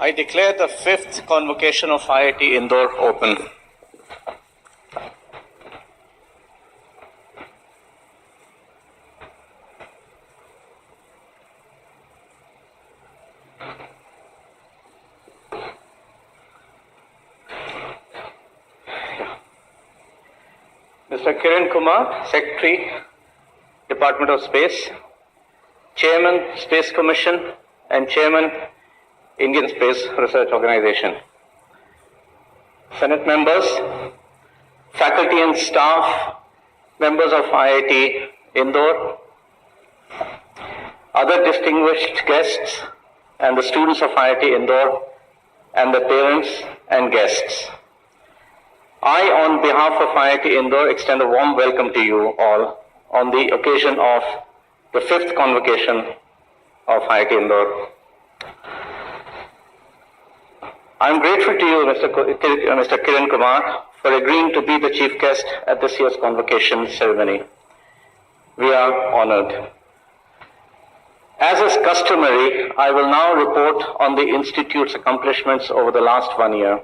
I declare the 5th Convocation of IIT Indore open. Mr. Kiran Kumar, Secretary, Department of Space, Chairman, Space Commission, and Chairman, Indian Space Research Organization. Senate members, faculty and staff, members of IIT Indore, other distinguished guests, and the students of IIT Indore, and the parents and guests. I, on behalf of IIT Indore, extend a warm welcome to you all on the occasion of the 5th Convocation of IIT Indore. I am grateful to you, Mr. Kiran Kumar, for agreeing to be the chief guest at this year's Convocation ceremony. We are honored. As is customary, I will now report on the Institute's accomplishments over the last 1 year.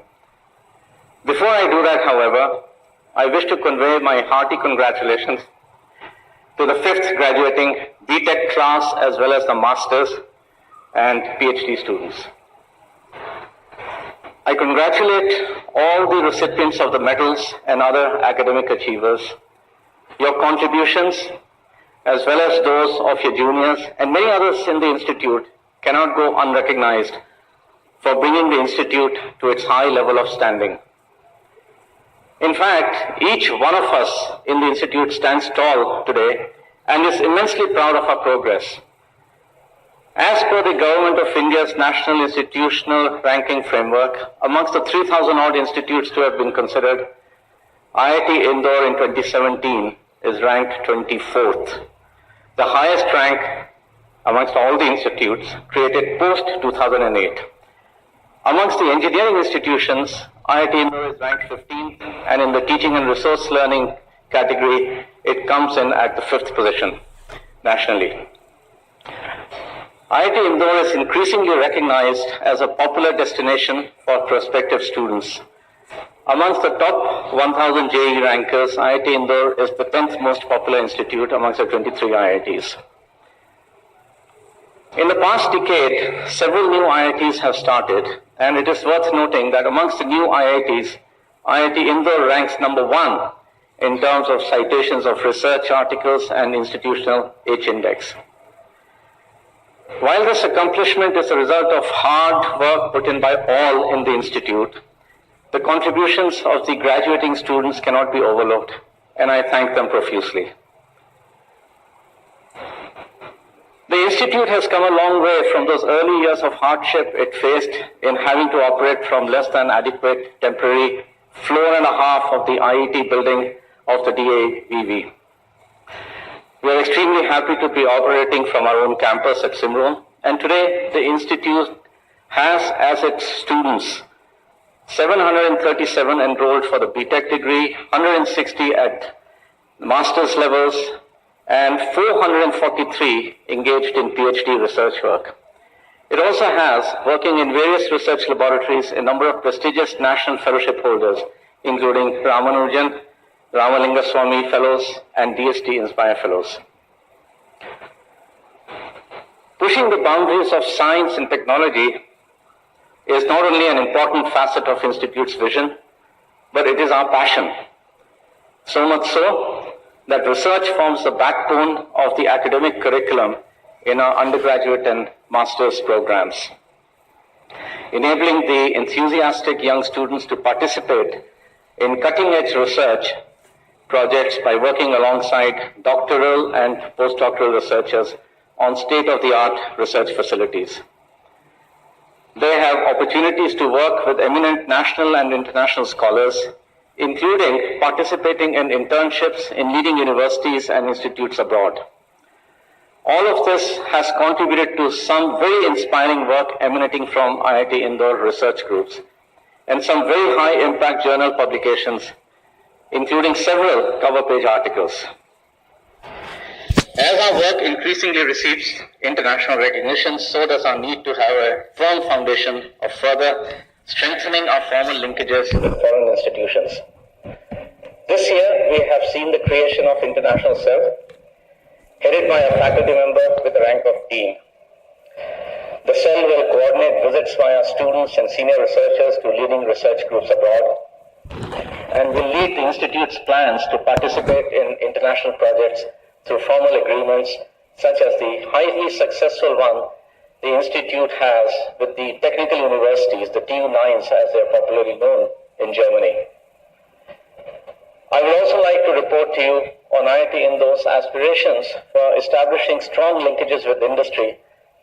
Before I do that, however, I wish to convey my hearty congratulations to the 5th graduating BTech class as well as the Masters and PhD students. I congratulate all the recipients of the medals and other academic achievers. Your contributions, as well as those of your juniors and many others in the Institute, cannot go unrecognized for bringing the Institute to its high level of standing. In fact, each one of us in the Institute stands tall today and is immensely proud of our progress. As per the Government of India's National Institutional Ranking Framework, amongst the 3,000 odd institutes to have been considered, IIT Indore in 2017 is ranked 24th, the highest rank amongst all the institutes created post-2008. Amongst the engineering institutions, IIT Indore is ranked 15th, and in the teaching and resource learning category, it comes in at the 5th position nationally. IIT Indore is increasingly recognized as a popular destination for prospective students. Amongst the top 1,000 JEE rankers, IIT Indore is the 10th most popular institute amongst the 23 IITs. In the past decade, several new IITs have started, and it is worth noting that amongst the new IITs, IIT Indore ranks number 1 in terms of citations of research articles and institutional H-index. While this accomplishment is a result of hard work put in by all in the Institute, the contributions of the graduating students cannot be overlooked, and I thank them profusely. The Institute has come a long way from those early years of hardship it faced in having to operate from less than adequate temporary floor and a half of the IIT building of the DAVV. We are extremely happy to be operating from our own campus at Simron, and today the Institute has as its students 737 enrolled for the BTech degree, 160 at master's levels, and 443 engaged in PhD research work. It also has, working in various research laboratories, a number of prestigious national fellowship holders, including Ramanujan, Ramalingaswamy Fellows, and DST Inspire Fellows. Pushing the boundaries of science and technology is not only an important facet of Institute's vision, but it is our passion. So much so that research forms the backbone of the academic curriculum in our undergraduate and master's programs, enabling the enthusiastic young students to participate in cutting-edge research projects by working alongside doctoral and postdoctoral researchers on state-of-the-art research facilities. They have opportunities to work with eminent national and international scholars, including participating in internships in leading universities and institutes abroad. All of this has contributed to some very inspiring work emanating from IIT Indore research groups and some very high-impact journal publications, including several cover page articles. As our work increasingly receives international recognition, so does our need to have a firm foundation of further strengthening our formal linkages with foreign institutions. This year, we have seen the creation of International Cell, headed by a faculty member with the rank of Dean. The cell will coordinate visits by our students and senior researchers to leading research groups abroad, and will lead the Institute's plans to participate in international projects through formal agreements such as the highly successful one the Institute has with the technical universities, the TU9s as they are popularly known in Germany. I would also like to report to you on IIT Indore's aspirations for establishing strong linkages with industry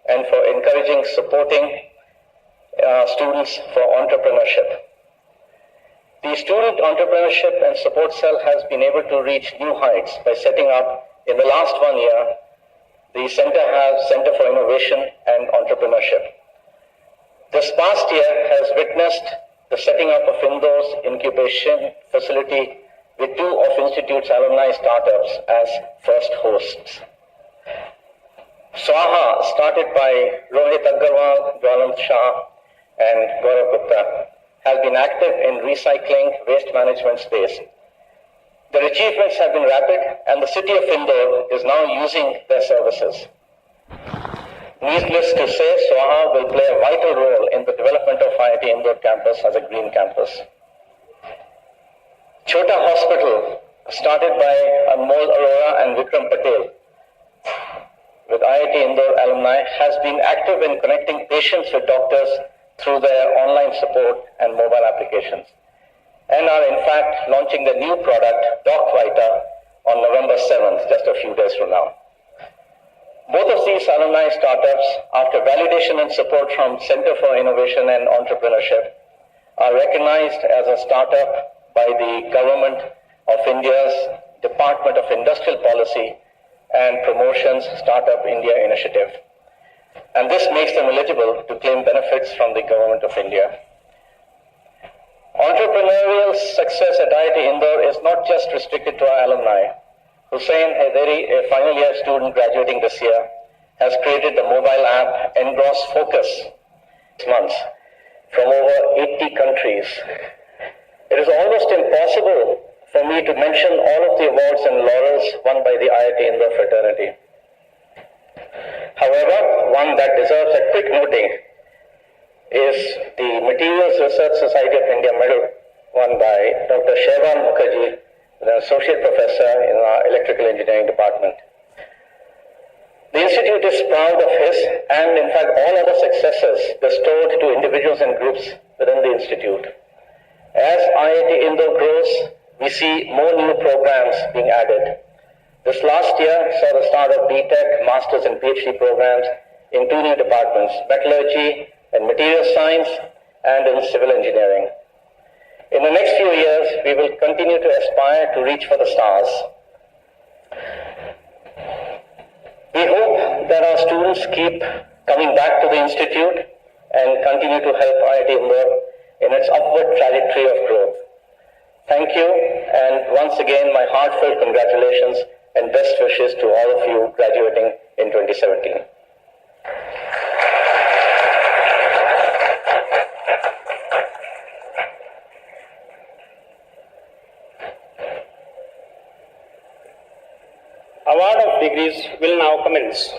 and for encouraging, supporting students for entrepreneurship. The Student Entrepreneurship and Support Cell has been able to reach new heights by setting up, in the last 1 year, the Center for Innovation and Entrepreneurship. This past year has witnessed the setting up of Indore's incubation facility with 2 of Institute's alumni startups as first hosts. Swaha, started by Rohit Agarwal, Jwalant Shah, and Gaurav Gupta, has been active in recycling waste management space. Their achievements have been rapid, and the city of Indore is now using their services. Needless to say, Swaha will play a vital role in the development of IIT Indore campus as a green campus. Chota Hospital, started by Anmol Arora and Vikram Patel, with IIT Indore alumni, has been active in connecting patients with doctors through their online support and mobile applications, and are in fact launching the new product, DocVita, on November 7th, just a few days from now. Both of these alumni startups, after validation and support from Center for Innovation and Entrepreneurship, are recognized as a startup by the Government of India's Department of Industrial Policy and Promotion's Startup India initiative. And this makes them eligible to claim benefits from the Government of India. Entrepreneurial success at IIT Indore is not just restricted to our alumni. Hussain Haidari, a final year student graduating this year, has created the mobile app Engross Focus months from over 80 countries. It is almost impossible for me to mention all of the awards and laurels won by the IIT Indore fraternity. However, one that deserves a quick noting is the Materials Research Society of India Medal won by Dr. Shevan Mukherjee, an associate professor in our electrical engineering department. The Institute is proud of his and in fact all other successes bestowed to individuals and groups within the Institute. As IIT Indore grows, we see more new programs being added. This last year saw the start of BTech, Masters and PhD programs in 2 new departments, Metallurgy and Material Science and in Civil Engineering. In the next few years, we will continue to aspire to reach for the stars. We hope that our students keep coming back to the Institute and continue to help IIT Indore in its upward trajectory of growth. Thank you, and once again, my heartfelt congratulations and best wishes to all of you graduating in 2017. Award of degrees will now commence.